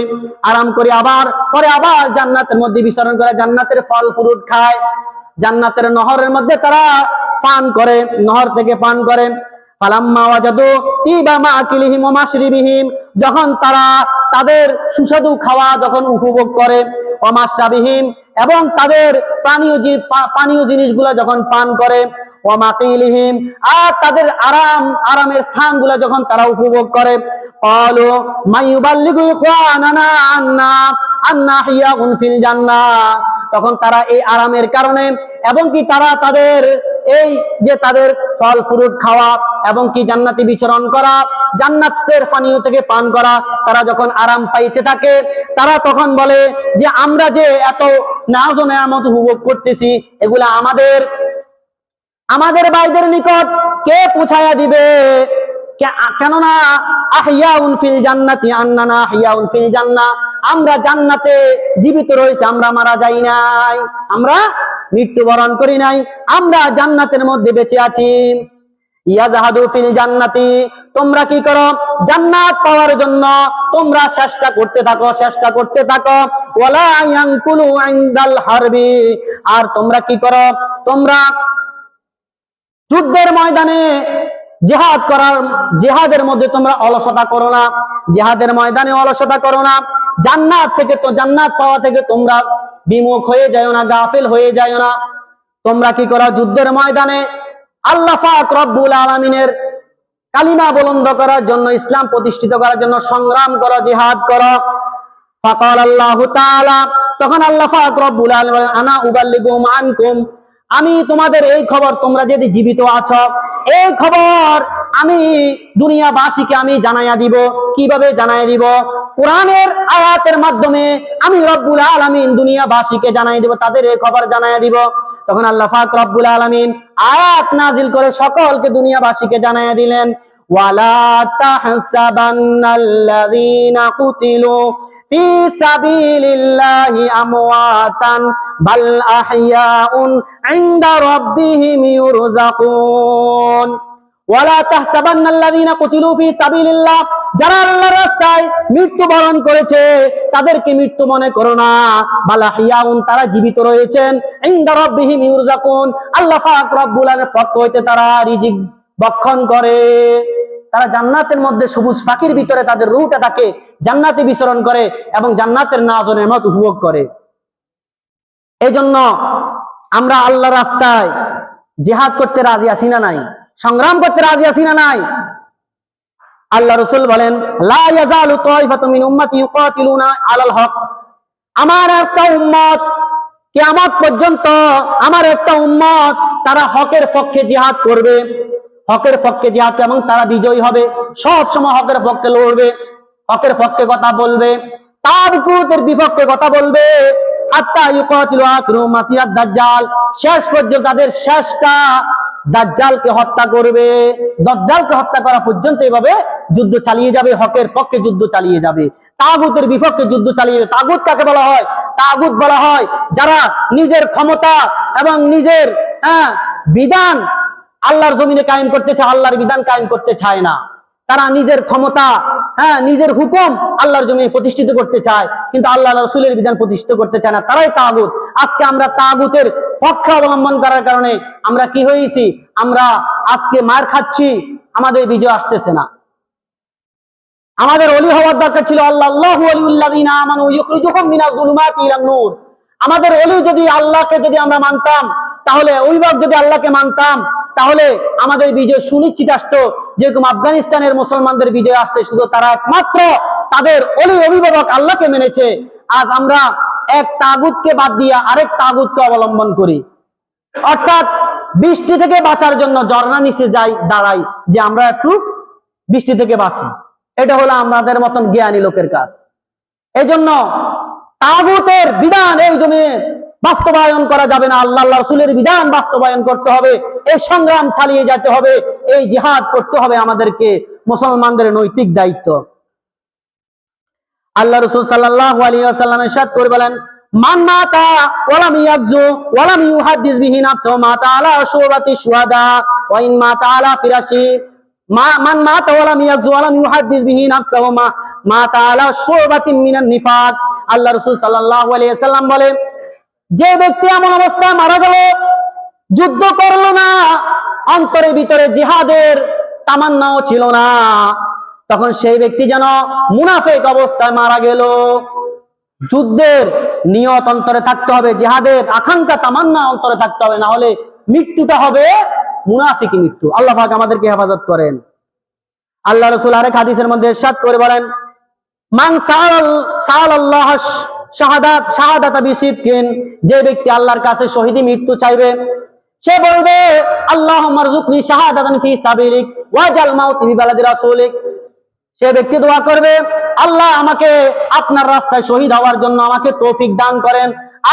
আরাম করে আবার পরে আবার জান্নাতের মধ্যে বিচরণ করে, জান্নাতের ফল ফ্রুট খায়, জান্নাতের নহরের মধ্যে তারা পান করে, নহর থেকে পান করে। ফালাম্মা ওয়াজাদু তিবা মাআকিলিহিম ওয়া মাশরিবিহিম, যখন তারা তাদের সুস্বাদু খাওয়া যখন উপভোগ করে, ওয়া মাশরাবিহিম, এবং তাদের পানীয় জিনিসগুলো যখন পান করে, ওয়া মাকিলিহিম, আর তাদের আরামের স্থানগুলো যখন তারা উপভোগ করে, ক্বালু মাইয়ুবাল্লিগু ইখওয়ানানা আন্না হিয়াউন ফিল জান্নাহ, তখন তারা এই আরামের কারণে এবং কি তারা তাদের এই যে তাদের ফল ফ্রুট খাওয়া এবং কি জান্নাতি বিচরণ করা, জান্নাতের পানীয় থেকে পান করা, তারা যখন আরাম পাইতে থাকে তারা তখন বলে যে আমরা যে এত নাজ ও নেয়ামত উপভোগ করতেছি, এগুলা আমাদের ভাইদের নিকট কে পৌঁছায়া দিবে? কেননা আহইয়াউন ফিল জান্নাতি আন্নানা আহইয়াউন ফিল জান্নাহ, আমরা জান্নাতে জীবিত রয়েছে, আমরা মারা যাই নাই, আমরা মৃত্যুবরণ করি নাই, আমরা জান্নাতের মধ্যে বেঁচে আছি। ইয়াজাহাদু ফিল জান্নাতি, তোমরা কি করো? জান্নাত পাওয়ার জন্য তোমরা চেষ্টা করতে থাকো, চেষ্টা করতে থাকো। ওয়ালা ইয়ানকুলু ইনদাল হারবি, আর তোমরা কি করো? তোমরা যুদ্ধের ময়দানে জিহাদের মধ্যে তোমরা অলসতা করো না, জিহাদের ময়দানে অলসতা করো না। জান্নাত পাওয়া থেকে তোমরা বিমুখ হয়ে যাও না, গাফিল হয়ে যাও না। তোমরা কি করো? যুদ্ধের ময়দানে আল্লাহ পাক রব্বুল আলামিনের কালিমা বুলন্দ করার জন্য, ইসলাম প্রতিষ্ঠিত করার জন্য সংগ্রাম করো, জিহাদ করো। ফাকাল আল্লাহু তাআলা, তখন আল্লাহ পাক রব্বুল আলামিন বলেন, আনা উবাল্লিগুম আনকুম, আমি তোমাদের এই খবর, তোমরা যদি জীবিত আছো, এই খবর আমি দুনিয়াবাসীকে আমি জানাইয়া দিব। কিভাবে জানাইয়া দিব? কোরআনের আয়াতের মাধ্যমে আমি রব্বুল আলামিন দুনিয়াবাসীকে জানাইয়া দিব, তাদের এই খবর জানাইয়া দিব। তখন আল্লাহ পাক রব্বুল আলামিন আয়াত নাজিল করে সকলকে দুনিয়াবাসীকে জানাইয়া দিলেন, ওয়ালা তাহসাবান্নাল্লাযীনা কুতিলু ফি সাবিলিল্লাহি আমওয়াতান বাল আহইয়াউন ইনদা রাব্বিহিম ইউরযাকুন। ওয়ালা তাহসাবান্নাল্লাযীনা কুতিলু ফি সাবিলিল্লাহ, যারা আল্লাহর রাস্তায় মৃত্যুবরণ করেছে তাদেরকে মৃত্যু মনে করো না। বাল আহইয়াউন, তারা জীবিত রয়েছেন। ইনদা রাব্বিহিম ইউরযাকুন, আল্লাহ পাক রব্বুল আলামিনের পক্ষ হইতে তারা রিজিক ভক্ষণ করে। তারা জান্নাতের মধ্যে সবুজ পাখির ভিতরে তাদের রূহটা থাকে, জান্নাতে বিচরণ করে এবং জান্নাতের নাজ ও নেয়ামত উপভোগ করে। এই জন্য আমরা আল্লাহর রাস্তায় জিহাদ করতে রাজি আছি না নাই? সংগ্রাম করতে রাজি আছি না নাই? আল্লাহ রাসূল বলেন, লা ইয়াজালু তাইফাতুম মিন উম্মতি ইউকাতিলুনা আলাল হক, আমার একটা উম্মত কিয়ামত পর্যন্ত, আমার একটা উম্মত তারা হকের পক্ষে জিহাদ করবে, হকের পক্ষে জিহাদ, এবং তারা বিজয়ী হবে, সব সময় হকের পক্ষে লড়বে, হকের পক্ষে কথা বলবে, তাগুতের বিপক্ষে কথা বলবে। হাত্তা ইউকাতিলু আখিরু মাসিয়াদ দাজ্জাল, শেষ পর্যন্ত তাদের শেষটা দাজ্জালকে হত্যা করবে। দাজ্জালকে হত্যা করা পর্যন্ত এইভাবে যুদ্ধ চালিয়ে যাবে, হকের পক্ষে যুদ্ধ চালিয়ে যাবে, তাগুতের বিপক্ষে যুদ্ধ চালিয়ে যাবে। তাগুত কাকে বলা হয়? তাগুত বলা হয় যারা নিজের ক্ষমতা এবং নিজের বিধান আল্লাহর জমিনে কায়েম করতে চায়, আল্লাহর বিধান কায়েম করতে চায় না। তারা নিজের ক্ষমতা, নিজের হুকুম আল্লাহর জমিনে প্রতিষ্ঠিত করতে চায়, কিন্তু আল্লাহ রাসূলের বিধান প্রতিষ্ঠিত করতে চায় না, তারাই তাগুত। আজকে আমরা তাগুতের পক্ষে অবলম্বন করার কারণে আমরা কি হয়েছি? আমরা আজকে মার খাচ্ছি, আমাদের বিজয় আসতেছে না। আমাদের ওলি হওয়ার দরকার ছিল। আল্লাহু ওয়ালিউল্লাযিনা আমানু ইউখরিজুহুম মিনাজ যুলুমাতি ইলান নূর। আমাদের ওলি যদি আল্লাহকে যদি আমরা মানতাম, তাহলে অভিভাবক যদি আল্লাহকে মানতাম, তাহলে আমাদের বিজয় সুনিশ্চিত আসতো। যেরকম আফগানিস্তানের মুসলমানদের বিজয় আসছে, শুধু তারা একমাত্র তাদের ওলি অভিভাবক আল্লাহকে মেনেছে। আজ আমরা এক তাগুতকে বাদ দিয়ে আরেক তাগুতকে অবলম্বন করি, অর্থাৎ বৃষ্টি থেকে বাঁচার জন্য ঝর্ণা নিচে যাই, দাঁড়াই, যে আমরা একটু বৃষ্টি থেকে বাঁচি। এটা হলো আমাদের মতন জ্ঞানী লোকের কাজ। এই জন্য তাগুতের বিধান এই জমিনে বাস্তবায়ন করা যাবে না। আল্লাহ রাসূলের বিধান বাস্তবায়ন করতে হবে, এই সংগ্রাম চালিয়ে যেতে হবে, এই জিহাদ করতে হবে, আমাদেরকে মুসলমানদের নৈতিক দায়িত্ব। আল্লাহ রাসূল সাল্লাল্লাহু আলাইহি ওয়াসাল্লাম ইরশাদ করে বলেন, মান মাতা ওয়ালাম ইয়াগজু ওয়ালাম ইউহাদ্দিস বিহি নাফসু মাতা আলা শুবাতি শুহাদা ওয়া ইন মাতা আলা ফিরাশি মান মাতা ওয়ালাম ইয়াগজু ওয়ালাম ইউহাদ্দিস বিহি নাফসু মাতা আলা শুবাতিন মিনান নিফাক। আল্লাহ রাসূল সাল্লাল্লাহু আলাইহি ওয়াসাল্লাম বলেন, যে ব্যক্তি এমন অবস্থায় মারা গেল, যুদ্ধ করলো না, অন্তরের ভিতরে জিহাদের তামান্নাও ছিল না, তখন সেই ব্যক্তি যেন মুনাফিক অবস্থায় মারা গেল। যুদ্ধের নিয়ত অন্তরে থাকতে হবে, জিহাদের আকাঙ্ক্ষা তামান্না অন্তরে থাকতে হবে, না হলে মৃত্যুটা হবে মুনাফিকি মৃত্যু। আল্লাহ পাক আমাদেরকে হেফাজত করেন। আল্লাহ রাসূল আরেক হাদিসের মধ্যে ইরশাদ করে বলেন, মান সাআলাল্লাহ শাহাদাতা বিসিদকিন, যে ব্যক্তি আল্লাহর কাছে শহীদি মৃত্যু চাইবে, সে বলবে আল্লাহুম্মা রযুকনি শাহাদাতান ফি সাবিলিক ওয়াজাল মাউতি বিবালাদি রাসূলিক। সে ব্যক্তি দোয়া করবে, আল্লাহ আমাকে আপনার রাস্তায় শহীদ হওয়ার জন্য আমাকে তৌফিক দান করেন,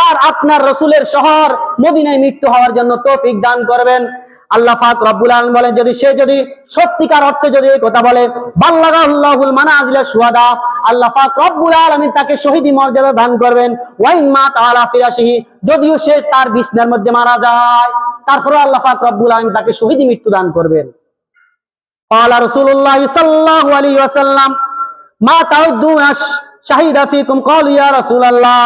আর আপনার রাসূলের শহর মদিনায় মৃত্যু হওয়ার জন্য তৌফিক দান করবেন। আল্লাহ পাক রব্বুল আলামিন বলেন, যদি সত্যিকার অর্থে যদি এই কথা বলে, বাল্লাগাহুল্লাহুল মানাজিলা শুহাদা, আল্লাহ পাক রব্বুল আলামিন তাকে শহীদি মর্যাদা দান করবেন। ওয়া ইন মাত আলা ফিরাশিহি, যদিও সে তার বিছনার মধ্যে মারা যায়, তারপরে আল্লাহ পাক রব্বুল আলামিন তাকে শহীদি মৃত্যু দান করবেন। ক্বালা রাসূলুল্লাহ সাল্লাল্লাহু আলাইহি ওয়াসাল্লাম, মা তাউদ্দুনা শাহিদা ফিকুম, ক্বালু ইয়া রাসূলুল্লাহ,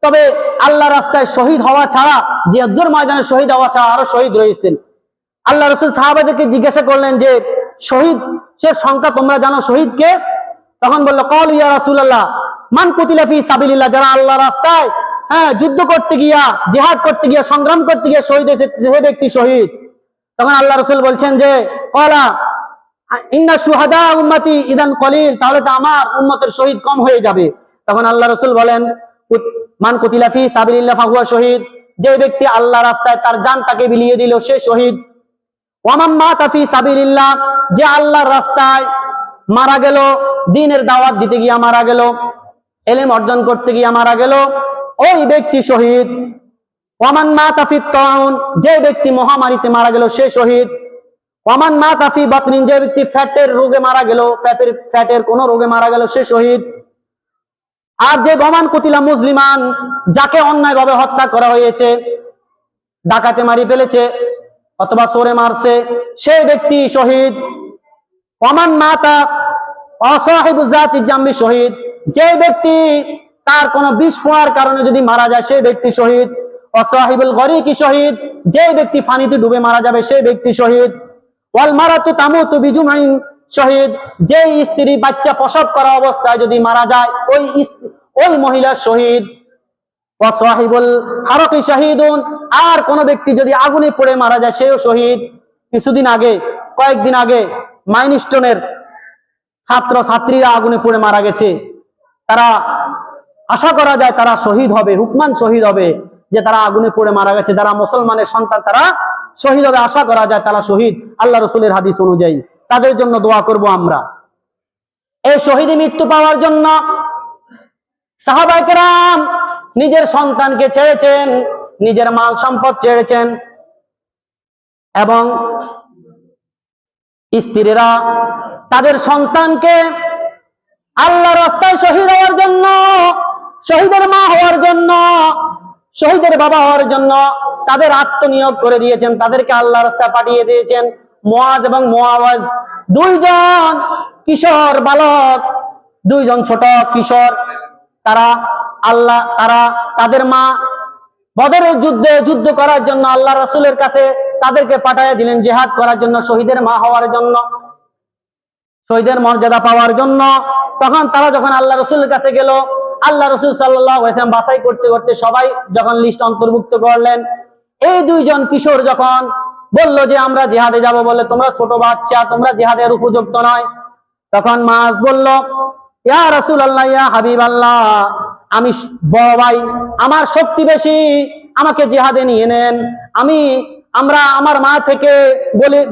তবে আল্লাহর রাস্তায় শহীদ হওয়া ছাড়া, জিহাদের ময়দানে শহীদ হওয়া ছাড়া আরো শহীদ রয়েছেন। আল্লাহ রাসূল সাহাবাদেরকে জিজ্ঞাসা করলেন যে শহীদ সে সংখ্যা তোমরা জানো শহীদকে? তখন বলল, ক্বালু ইয়া রাসূলুল্লাহ মান কুতিলা ফি সাবিলিল্লাহ, যারা আল্লাহর রাস্তায় যুদ্ধ করতে গিয়া, জিহাদ করতে গিয়া, সংগ্রাম করতে গিয়া শহীদ হয়েছে, সে ব্যক্তি শহীদ। তখন আল্লাহ রাসূল বলছেন যে ক্বালা ইন্না শুহাদা উম্মতি ইদান কলিল, তাহলে তো আমার উম্মতের শহীদ কম হয়ে যাবে। তখন আল্লাহ রাসূল বলেন, মান কুতিলা ফি সাবিলিল্লাহ ফাহুয়া শহীদ, যে ব্যক্তি আল্লাহ রাস্তায় তার জানটাকে বিলিয়ে দিল সে শহীদ। ওয়া মান মাতা ফি সাবিলিল্লাহ, যে আল্লাহর রাস্তায় মারা গেল, দ্বীনের দাওয়াত দিতে গিয়া মারা গেল, ইলম অর্জন করতে গিয়া মারা গেল, ওই ব্যক্তি শহীদ। ওয়া মান মাতা ফি তাউন, যে ব্যক্তি মহামারীতে মারা গেল সে শহীদ। ওয়া মান মাতা ফি বাতনিন, যে ব্যক্তি ফ্যাটের রোগে মারা গেল, ফ্যাটের কোন রোগে মারা গেল সে শহীদ। আর যে গমান কুতিলা মুসলিমান, যাকে অন্যায়ভাবে হত্যা করা হয়েছে, ডাকাতে মারি ফেলেছে অথবা চোরে মারছে, সেই ব্যক্তি শহীদ। ওমান মাতা অসাহিবু যাতি জাম্বি শহীদ, যে ব্যক্তি তার কোন বিষ ফোঁয়ার কারণে যদি মারা যায় সেই ব্যক্তি শহীদ। অসাহিবুল গরিকি শহীদ, যে ব্যক্তি পানিতে ডুবে মারা যাবে সেই ব্যক্তি শহীদ। ওয়াল মারাতু তামুতু বিজুমাইন শহীদ, যে স্ত্রী বাচ্চা প্রসব করা অবস্থায় যদি মারা যায় ওই মহিলা শহীদ। ওয়া সাহিবুল হারাকি শাহীদুন, আর কোন ব্যক্তি যদি আগুনে পড়ে মারা যায় সেও শহীদ। কয়েকদিন আগে মাইলস্টোনের ছাত্র ছাত্রীরা আগুনে পড়ে মারা গেছে, তারা আশা করা যায় তারা শহীদ হবে, হুকমান শহীদ হবে, যে তারা আগুনে পড়ে মারা গেছে, যারা মুসলমানের সন্তান তারা শহীদ হবে, আশা করা যায় তারা শহীদ আল্লাহ রাসূলের হাদিস অনুযায়ী। তাদের জন্য দোয়া করব আমরা। এই শহীদ মৃত্যু পাওয়ার জন্য সাহাবায়ে কেরাম নিজের সন্তানকে ছেড়েছেন, নিজের মাল সম্পদ ছেড়েছেন, এবং স্ত্রীরা তাদের সন্তানকে আল্লাহর রাস্তায় শহীদ হওয়ার জন্য, শহীদের মা হওয়ার জন্য, শহীদের বাবা হওয়ার জন্য তাদের আত্মনিয়োগ করে দিয়েছেন, তাদেরকে আল্লাহর রাস্তায় পাঠিয়ে দিয়েছেন। মুআজ এবং মুআওয়াজ, দুইজন কিশোর বালক, দুইজন ছোট কিশোর, তারা তাদের মা বদরের যুদ্ধ করার জন্য আল্লাহ রাসূলের কাছে তাদেরকে পাঠিয়ে দিলেন জিহাদ করার জন্য, শহীদের মা হওয়ার জন্য, শহীদের মর্যাদা পাওয়ার জন্য। তখন তারা যখন আল্লাহ রাসূলের কাছে গেল, আল্লাহ রাসূল সাল্লাল্লাহু আলাইহি ওয়াসাল্লাম বাছাই করতে করতে সবাই যখন লিস্ট অন্তর্ভুক্ত করলেন, এই দুইজন কিশোর যখন বলল যে আমরা জিহাদে যাব, বলে তোমরা ছোট বাচ্চা, তোমরা জিহাদের উপযুক্ত নয়। তখন মুআজ বলল, ইয়া রাসূলুল্লাহ, ইয়া হাবিবাল্লাহ, আমি বড় ভাই, আমার শক্তি বেশি, আমাকে জিহাদে নিয়ে নেন, আমার মা থেকে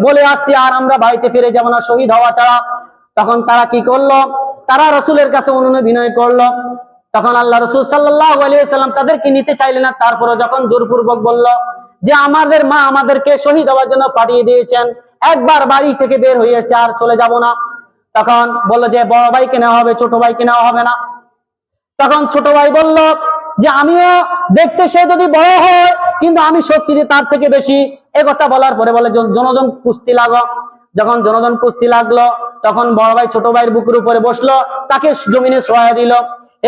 বলে আসছি, আর আমরা বাড়িতে ফিরে যাব না শহীদ হওয়া ছাড়া। তখন তারা কি করলো? তারা রাসূলের কাছে অনুনয় করলো। তখন আল্লাহ রাসূল সাল্লাল্লাহু আলাইহি ওয়াসাল্লাম তাদেরকে নিতে চাইলেন না, তারপরে যখন জোরপূর্বক বলল যে আমাদের মা আমাদেরকে শহীদ হওয়ার জন্য পাঠিয়ে দিয়েছেন, একবার বাড়ি থেকে বের হয়ে এসেছে, আর চলে যাব না, তখন বলল যে বড় ভাইকে নেওয়া হবে, ছোট ভাইকে নেওয়া হবে না। তখন ছোট ভাই বলল যে আমিও দেখতে সে যদি বড় হয়, কিন্তু আমি শক্তিতে তার থেকে বেশি। একথা বলার পরে বলে জনজন কুস্তি লাগো। যখন জনজন কুস্তি লাগলো, তখন বড় ভাই ছোট ভাইয়ের বুকের উপরে বসলো, তাকে জমিনে শোয়া দিল।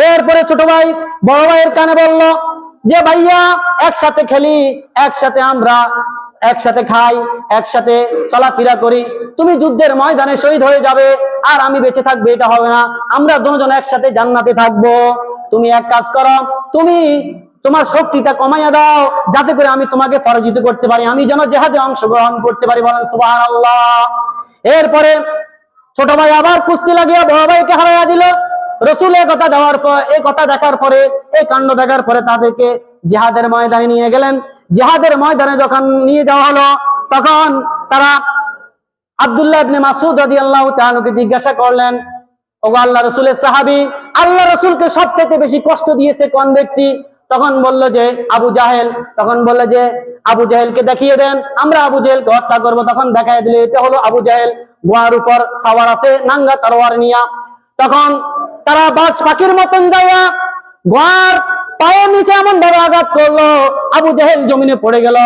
এরপরে ছোট ভাই বড় ভাইয়ের কানে বলল যে ভাইয়া, একসাথে খেলি, একসাথে আমরা একসাথে খাই, একসাথে চলাফেরা করি, তুমি যুদ্ধের ময়দানে শহীদ হয়ে যাবে আর আমি বেঁচে থাকবো, এটা হবে না, আমরা দুজন একসাথে জান্নাতে থাকবো। তুমি এক কাজ করো, তুমি তোমার শক্তিটা কমাইয়া দাও, যাতে করে আমি তোমাকে পরাজিত করতে পারি, আমি যেন জিহাদে অংশগ্রহণ করতে পারি। বলেন সুবহানাল্লাহ। এরপরে ছোট ভাই আবার কুস্তি লাগিয়ে বড় ভাইকে হারাইয়া দিল। রাসূল এই কথা দেখার পরে, এই কাণ্ড দেখার পরে তাদেরকে জিহাদের ময়দানে নিয়ে গেলেন। জিহাদের ময়দানে যখন নিয়ে যাওয়া হলো, তখন তারা আব্দুল্লাহ ইবনে মাসউদ রাদিয়াল্লাহু তাআলাকে জিজ্ঞাসা করলেন, ওগো আল্লাহ রাসূলের সাহাবী, আল্লাহ রাসূলকে সবচেয়ে বেশি কষ্ট দিয়েছে কোন ব্যক্তি? তখন বলল যে আবু জাহেল, তখন বলল যে আবু জাহেলকে দেখিয়ে দেন, আমরা আবু জাহেলকে হত্যা করব। তখন দেখাই দিলে এটা হলো আবু জাহেল, গোয়ার উপর সাওয়ার আছে নাঙ্গা তরোয়ার নিয়া। তখন তারা বাজ পাখির মতন যাইয়া গোয়ার পায়ের নিচে এমন ভাবে আঘাত করলো, আবু জাহেল জমিনে পড়ে গেল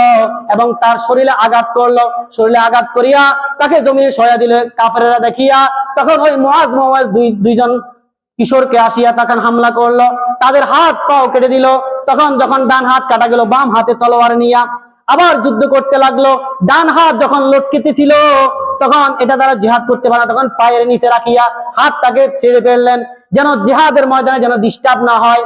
এবং তার শরীরে আঘাত করলো। শরীরে আঘাত করিয়া তাকে জমিনে সয়া দিলে কাফেরেরা দেখিয়া। তখন ওই মুআজ দুইজন কিশোরকে আসিয়া তখন হামলা করলো, তাদের হাত পাও কেটে দিল। তখন যখন ডান হাত কাটা গেল, বাম হাতে তলোয়ার নিয়া আবার যুদ্ধ করতে লাগলো। ডান হাত যখন লটকিতে ছিল, তখন এটা দ্বারা জিহাদ করতে পারে, তখন পায়ের নিচে রাখিয়া হাতটাকে ছেড়ে ফেললেন, যেন জিহাদের ময়দানে যেন ডিস্টার্ব না হয়।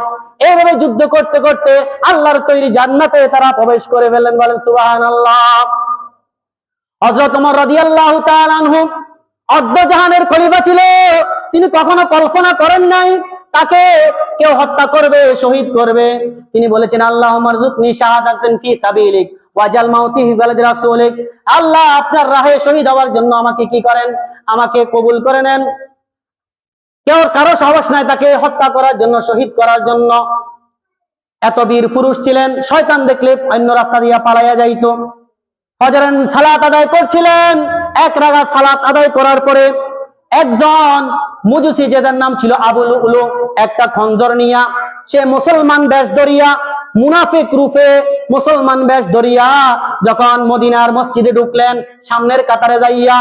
এইভাবে যুদ্ধ করতে করতে আল্লাহর তৈরি জান্নাতে তারা প্রবেশ করে ফেললেন। বলেন সুবহানাল্লাহ। হযরত ওমর রাদিয়াল্লাহু তাআলা আনহু অর্ধজাহানের খলিফা ছিল। তিনি কখনো কল্পনা করেন নাই তাকে কেউ হত্যা করবে, শহীদ করবে। তিনি বলেছেন, আল্লাহুম্মা রযুকনি শাহাদাতান ফি সাবিলিক ওয়াজাল মাউতি ফি বালাদি রাসূলিক। আল্লাহ, আপনার রাহে শহীদ হওয়ার জন্য আমাকে কি করেন, আমাকে কবুল করে নেন। কেউ কারো সাহস নাই তাকে হত্যা করার জন্য, শহীদ করার জন্য। এত বীর পুরুষ ছিলেন, শয়তান দেখলে অন্য রাস্তা দিয়ে পালাইয়া যাইত। ফজরের সালাত আদায় করছিলেন, এক রাকাত সালাত আদায় করার পরে একজন মুজুসি, যাদের নাম ছিল আবু লুলু, একটা খঞ্জর নিয়া সে মুসলমান বেশ ধরিয়া, মুনাফিক রূপে মুসলমান বেশ ধরিয়া যখন মদিনার মসজিদে ঢুকলেন, সামনের কাতারে যাইয়া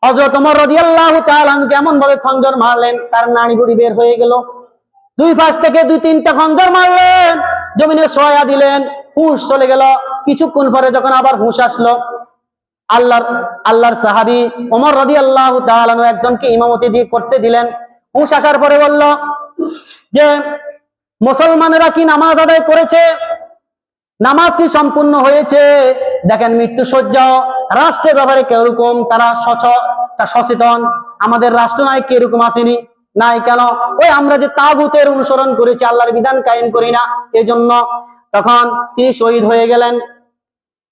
হযরত ওমর রাদিয়াল্লাহু তাআলা আনহু এমন ভাবে খঞ্জর মারলেন, তার নাড়ি বুড়ি বের হয়ে গেল। দুই পাশ থেকে দুই তিনটা খঞ্জর মারলেন, জমিনে সয়া দিলেন, হুঁশ চলে গেল। কিছুক্ষণ পরে যখন আবার হুঁশ আসলো, আল্লাহর সাহাবী ওমর রাদিয়াল্লাহু তাআলা আনহু একজনকে ইমামতি দিয়ে করতে দিলেন। হুঁশ আসার পরে বলল যে মুসলমানেরা কি নামাজ আদায় করেছে, নামাজ কি সম্পূর্ণ হয়েছে? দেখেন মৃত্যু সজ্জা রাষ্ট্রের ব্যাপারে কিরকম তারা সচেতন, আমাদের রাষ্ট্রনায়ক কিরকম আসেনি নাই কেন? ওই আমরা যে তাগুতের অনুসরণ করেছি, আল্লাহর বিধান কায়েম করি না, এই জন্য। তখন তিনি শহীদ হয়ে গেলেন।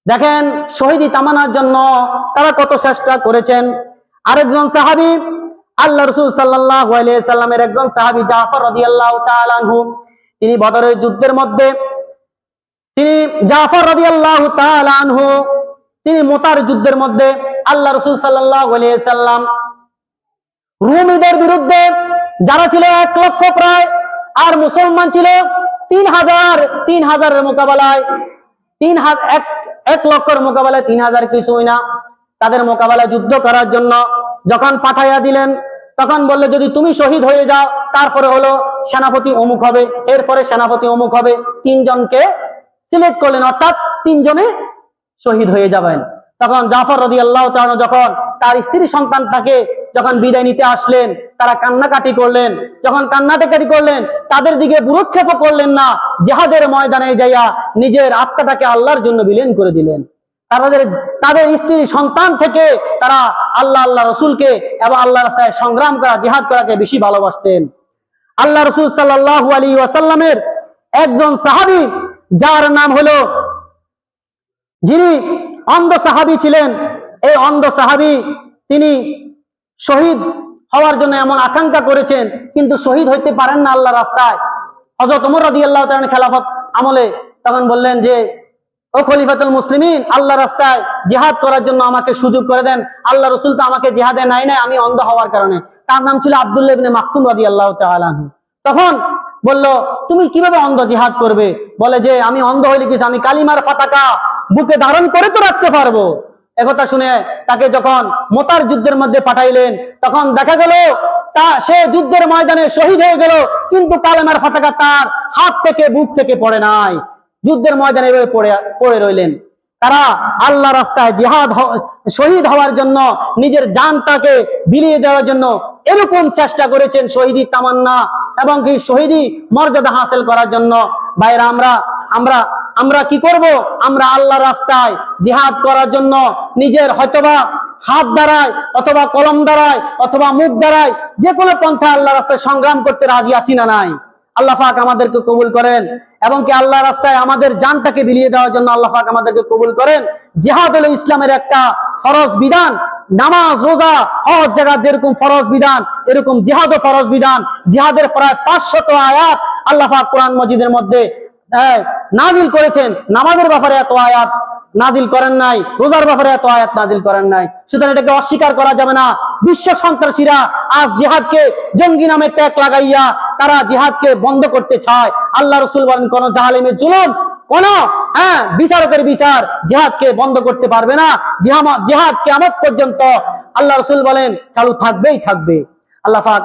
দেখেন শহীদি তামান্নার জন্য তারা কত চেষ্টা করেছেন। আরেকজন সাহাবী, আল্লাহ রাসূল সাল্লাল্লাহু আলাইহি সাল্লামের একজন সাহাবী জাফর রাদিয়াল্লাহু তাআলা আনহু, তিনি বদরের যুদ্ধের মধ্যে তিনি মোতার যুদ্ধের মধ্যে আল্লাহ রাসূল সাল্লাল্লাহু আলাইহি সাল্লাম রুমীদের বিরুদ্ধে, যারা ছিল 1 লক্ষ প্রায়, আর মুসলমান ছিল 3000, 3000-এর মোকাবেলায় 1 লক্ষের মোকাবেলায় 3000 কিছুই না। তাদের মোকাবেলায় যুদ্ধ করার জন্য যখন পাঠাইয়া দিলেন, তখন বললে যদি তুমি শহীদ হয়ে যাও, তারপরে হলো সেনাপতি অমুক হবে, এরপরে সেনাপতি অমুক হবে। 3 জনকে সিলেক্ট করলেন, অর্থাৎ 3 জনে শহীদ হয়ে যাবেন। তখন জাফর রাদিয়াল্লাহু তাআলা যখন তার স্ত্রী সন্তান তাকে যখন বিদায় নিতে আসলেন, তারা কান্নাকাটি করলেন। যখন কান্নাকাটি করলেন, তাদের দিকে ভ্রুক্ষেপ করলেন না, জিহাদের ময়দানে যাইয়া নিজের আত্মাটাকে আল্লাহর জন্য বিলীন করে দিলেন। তাদের স্ত্রী সন্তান থেকে তারা আল্লাহ রাসূলকে এবং আল্লাহর রাস্তায় সংগ্রাম করা, জিহাদ করাকে বেশি ভালোবাসতেন। আল্লাহ রাসূল সাল্লাল্লাহু আলাইহি ওয়াসাল্লামের একজন সাহাবী, যার নাম হলো, যিনি অন্ধ সাহাবী ছিলেন, এই অন্ধ সাহাবী তিনি শহীদ হওয়ার জন্য এমন আকাঙ্ক্ষা করেছেন, কিন্তু শহীদ হইতে পারেন না আল্লাহর রাস্তায়। হযরত ওমর রাদিয়াল্লাহু তাআলা খেলাফত আমলে তখন বললেন যে, ও খলিফাতুল মুসলিমিন, আল্লাহর রাস্তায় জিহাদ করার জন্য আমাকে সুযোগ করে দেন। আল্লাহ রাসূল তো আমাকে জিহাদে নাই আমি অন্ধ হওয়ার কারণে। তার নাম ছিল আব্দুল্লাহ ইবনে মাকতুম রাদিয়াল্লাহু তাআলা আনহু। তখন বলল, তুমি কিভাবে অন্ধ জিহাদ করবে? বলে যে আমি অন্ধ হইলে কিছু, আমি কালিমার পতাকা বুকে ধারণ করে তো রাখতে পারবো। একথা শুনে তাকে যখন মোতার যুদ্ধের মধ্যে পাঠাইলেন, তখন দেখা গেল সে যুদ্ধের ময়দানে শহীদ হয়ে গেল, কিন্তু কালেমার পতাকা তার হাত থেকে বুক থেকে পড়ে নাই, যুদ্ধের ময়দানে পড়ে রইলেন। তারা আল্লাহ রাস্তায় জিহাদ শহীদ হওয়ার জন্য, নিজের জানটাকে বিলিয়ে দেওয়ার জন্য এরকম চেষ্টা করেছেন, শহীদি তামান্না এবং কি শহীদি মর্যাদা হাসিল করার জন্য। ভাইরা, আমরা কি করব? আমরা আল্লাহ রাস্তায় জিহাদ করার জন্য নিজের হয়তোবা হাত দ্বারায়, অথবা কলম দ্বারায়, অথবা মুখ দ্বারায়, যে কোনো পন্থা আল্লাহ রাস্তায় সংগ্রাম করতে রাজি আছি না নাই? আল্লাহ পাক আমাদেরকে কবুল করেন, এবং কি আল্লাহ রাস্তায় আমাদের জানটাকে বিলিয়ে দেওয়ার জন্য আল্লাহ পাক আমাদেরকে কবুল করেন। জিহাদ হলো ইসলামের একটা ফরজ বিধান। নামাজ, রোজা, হজ জাকাত যেরকম ফরজ বিধান, এরকম জিহাদও ফরজ বিধান। জিহাদের প্রায় 500 আয়াত আল্লাহ পাক কোরআন মাজিদের মধ্যে নাজিল করেছেন, নামাজের ব্যাপারে এত আয়াত নাজিল করেন নাই, রোজার ব্যাপারে এত আয়াত নাজিল করেন নাই। সুতরাং এটাকে অস্বীকার করা যাবে না। বিশ্ব সন্ত্রাসীরা আজ জিহাদকে জঙ্গি নামে ট্যাগ লাগাইয়া তারা জিহাদকে বন্ধ করতে চায়। আল্লাহ রাসূল বলেন, কোন জালেমের জুলুম, কোন বিচারকের বিচার জিহাদকে বন্ধ করতে পারবে না। জিহাদ কিয়ামত পর্যন্ত আল্লাহ রাসূল বলেন চালু থাকবেই থাকবে। আল্লাহ পাক